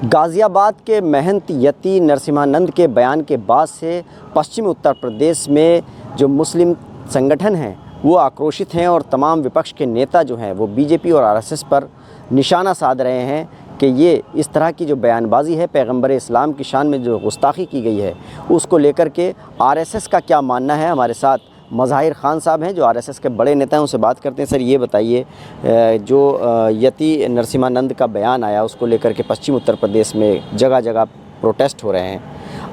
गाज़ियाबाद के महंत यति नरसिम्हानंद के बयान के बाद से पश्चिमी उत्तर प्रदेश में जो मुस्लिम संगठन हैं वो आक्रोशित हैं और तमाम विपक्ष के नेता जो हैं वो बीजेपी और आरएसएस पर निशाना साध रहे हैं कि ये इस तरह की जो बयानबाजी है पैगंबर इस्लाम की शान में जो गुस्ताखी की गई है उसको लेकर के आरएसएस का क्या मानना है। हमारे साथ मज़ाहिर ख़ान साहब हैं जो आरएसएस के बड़े नेता हैं, उनसे बात करते हैं। सर ये बताइए, जो यति नरसिम्हानंद का बयान आया उसको लेकर के पश्चिम उत्तर प्रदेश में जगह जगह प्रोटेस्ट हो रहे हैं,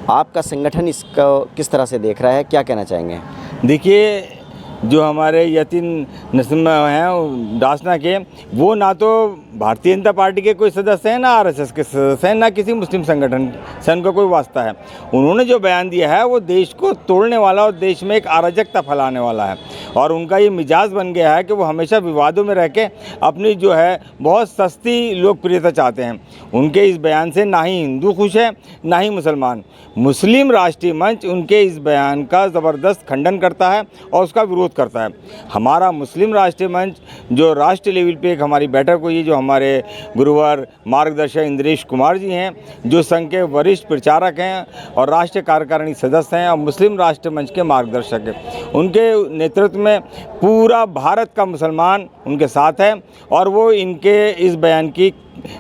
आपका संगठन इसको किस तरह से देख रहा है, क्या कहना चाहेंगे? देखिए, जो हमारे यति नरसिम्हा हैं डासना के, वो ना तो भारतीय जनता पार्टी के कोई सदस्य हैं, ना आरएसएस के सदस्य हैं, ना किसी मुस्लिम संगठन से उनका कोई वास्ता है। उन्होंने जो बयान दिया है वो देश को तोड़ने वाला और देश में एक अराजकता फैलाने वाला है और उनका ये मिजाज बन गया है कि वो हमेशा विवादों में रह के अपनी जो है बहुत सस्ती लोकप्रियता चाहते हैं। उनके इस बयान से ना ही हिंदू खुश है ना ही मुसलमान। मुस्लिम राष्ट्रीय मंच उनके इस बयान का ज़बरदस्त खंडन करता है और उसका विरोध करता है। हमारा मुस्लिम राष्ट्रीय मंच जो राष्ट्रीय लेवल पे एक हमारी बैठक हुई, जो हमारे गुरुवर मार्गदर्शक इंद्रेश कुमार जी हैं, जो संघ के वरिष्ठ प्रचारक हैं और राष्ट्रीय कार्यकारिणी सदस्य हैं और मुस्लिम राष्ट्रीय मंच के मार्गदर्शक हैं, उनके नेतृत्व में पूरा भारत का मुसलमान उनके साथ है और वो इनके इस बयान की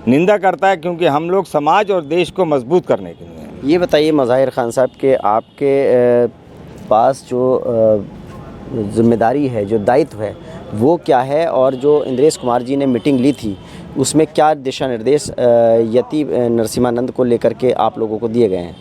निंदा करता है, क्योंकि हम लोग समाज और देश को मजबूत करने के लिए। ये बताइए मज़ाहिर ख़ान साहब के आपके पास जो जिम्मेदारी है, जो दायित्व है वो क्या है, और जो इंद्रेश कुमार जी ने मीटिंग ली थी उसमें क्या दिशा निर्देश यति नरसिम्हानंद को लेकर के आप लोगों को दिए गए हैं?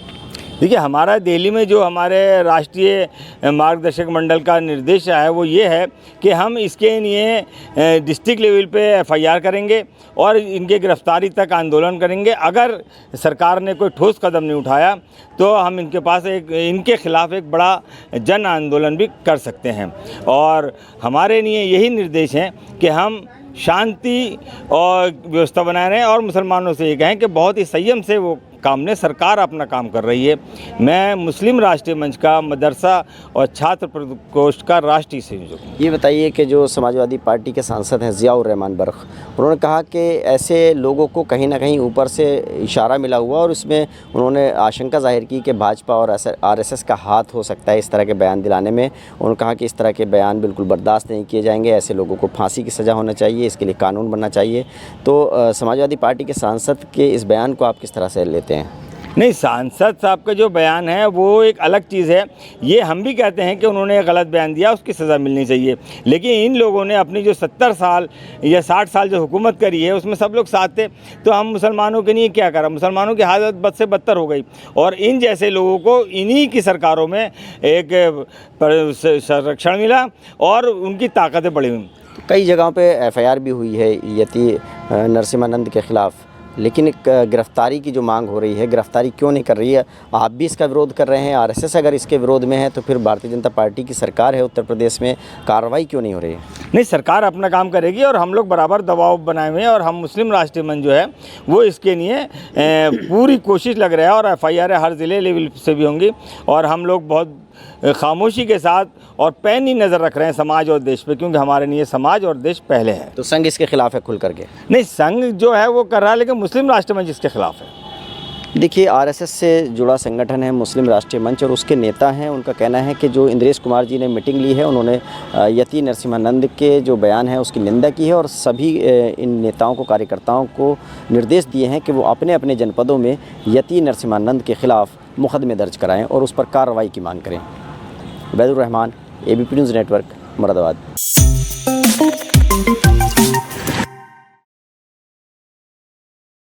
देखिए, हमारा दिल्ली में जो हमारे राष्ट्रीय मार्गदर्शक मंडल का निर्देश है वो ये है कि हम इसके लिए डिस्ट्रिक्ट लेवल पे एफआईआर करेंगे और इनके गिरफ्तारी तक आंदोलन करेंगे। अगर सरकार ने कोई ठोस कदम नहीं उठाया तो हम इनके खिलाफ एक बड़ा जन आंदोलन भी कर सकते हैं। और हमारे लिए यही निर्देश हैं कि हम शांति और व्यवस्था बनाए रहें और मुसलमानों से ये कहें कि बहुत ही संयम से वो काम ने सरकार अपना काम कर रही है। मैं मुस्लिम राष्ट्रीय मंच का मदरसा और छात्र प्रकोष्ठ का राष्ट्रीय संयोजक हूँ। ये बताइए कि जो समाजवादी पार्टी के सांसद हैं ज़ियाउर रहमान बर्क़, उन्होंने कहा कि ऐसे लोगों को कहीं ना कहीं ऊपर से इशारा मिला हुआ और उसमें उन्होंने आशंका जाहिर की कि भाजपा और आरएसएस का हाथ हो सकता है इस तरह के बयान दिलाने में। उन्होंने कहा कि इस तरह के बयान बिल्कुल बर्दाश्त नहीं किए जाएंगे, ऐसे लोगों को फांसी की सज़ा होना चाहिए, इसके लिए कानून बनना चाहिए। तो समाजवादी पार्टी के सांसद के इस बयान को आप किस तरह से लेते हैं? नहीं, सांसद साहब का जो बयान है वो एक अलग चीज़ है। ये हम भी कहते हैं कि उन्होंने गलत बयान दिया, उसकी सज़ा मिलनी चाहिए, लेकिन इन लोगों ने अपनी जो 70 साल या 60 साल जो हुकूमत करी है उसमें सब लोग साथ थे, तो हम मुसलमानों के लिए क्या करा? मुसलमानों की हालत बद से बदतर हो गई और इन जैसे लोगों को इन्हीं की सरकारों में एक संरक्षण मिला और उनकी ताकतें बढ़ी हुई। कई जगहों पे एफआईआर भी हुई है यति नरसिम्हानंद के ख़िलाफ़, लेकिन गिरफ़्तारी की जो मांग हो रही है, गिरफ़्तारी क्यों नहीं कर रही है? आप भी इसका विरोध कर रहे हैं, आरएसएस अगर इसके विरोध में है तो फिर भारतीय जनता पार्टी की सरकार है उत्तर प्रदेश में, कार्रवाई क्यों नहीं हो रही है? नहीं, सरकार अपना काम करेगी और हम लोग बराबर दबाव बनाए हुए हैं और हम मुस्लिम राष्ट्रीय मंच जो है वो इसके लिए पूरी कोशिश लग रहा है और एफआईआर हर ज़िले लेवल से भी होंगी और हम लोग बहुत खामोशी के साथ और पैनी नज़र रख रहे हैं समाज और देश पे, क्योंकि हमारे लिए समाज और देश पहले है। तो संघ इसके खिलाफ है खुल करके? नहीं, संघ जो है वो कर रहा है, लेकिन मुस्लिम राष्ट्रीय मंच इसके खिलाफ है। देखिए, आरएसएस से जुड़ा संगठन है मुस्लिम राष्ट्रीय मंच और उसके नेता हैं, उनका कहना है कि जो इंद्रेश कुमार जी ने मीटिंग ली है उन्होंने यति नरसिम्हानंद के जो बयान है उसकी निंदा की है और सभी इन नेताओं को, कार्यकर्ताओं को निर्देश दिए हैं कि वो अपने अपने जनपदों में यति नरसिम्हानंद के ख़िलाफ़ मुकदमे दर्ज कराएं और उस पर कार्रवाई की मांग करें। Ubaidur Rahman, ABP news network, Moradabad.